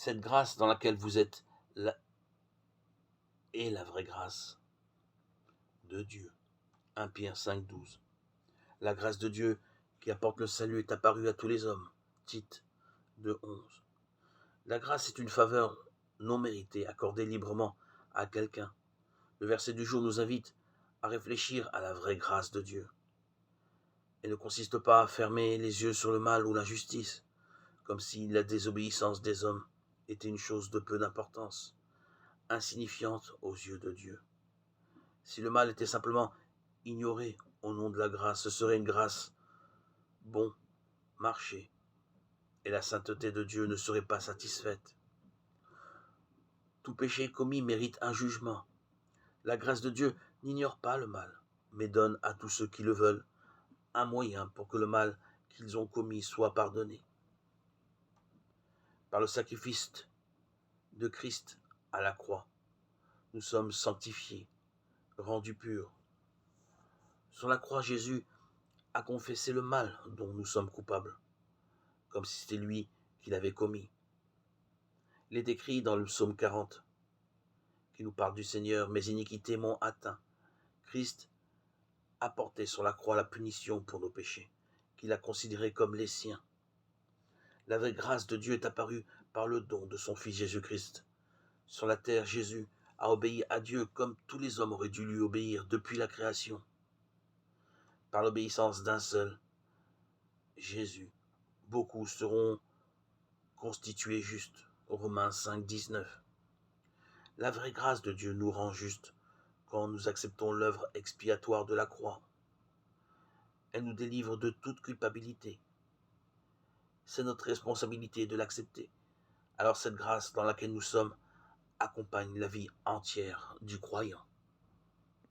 Cette grâce dans laquelle vous êtes la est la vraie grâce de Dieu. 1 Pierre 5,12. La grâce de Dieu qui apporte le salut est apparue à tous les hommes. Tite 2,11. La grâce est une faveur non méritée, accordée librement à quelqu'un. Le verset du jour nous invite à réfléchir à la vraie grâce de Dieu. Elle ne consiste pas à fermer les yeux sur le mal ou l'injustice, comme si la désobéissance des hommes était une chose de peu d'importance, insignifiante aux yeux de Dieu. Si le mal était simplement ignoré au nom de la grâce, ce serait une grâce bon marché, et la sainteté de Dieu ne serait pas satisfaite. Tout péché commis mérite un jugement. La grâce de Dieu n'ignore pas le mal, mais donne à tous ceux qui le veulent un moyen pour que le mal qu'ils ont commis soit pardonné. Par le sacrifice de Christ à la croix, nous sommes sanctifiés, rendus purs. Sur la croix, Jésus a confessé le mal dont nous sommes coupables, comme si c'était lui qui l'avait commis. Il est écrit dans le psaume 40, qui nous parle du Seigneur, mes iniquités m'ont atteint. Christ a porté sur la croix la punition pour nos péchés, qu'il a considérés comme les siens. La vraie grâce de Dieu est apparue par le don de son Fils Jésus-Christ. Sur la terre, Jésus a obéi à Dieu comme tous les hommes auraient dû lui obéir depuis la création. Par l'obéissance d'un seul, Jésus, beaucoup seront constitués justes. Romains 5, 19. La vraie grâce de Dieu nous rend justes quand nous acceptons l'œuvre expiatoire de la croix. Elle nous délivre de toute culpabilité. C'est notre responsabilité de l'accepter. Alors cette grâce dans laquelle nous sommes accompagne la vie entière du croyant.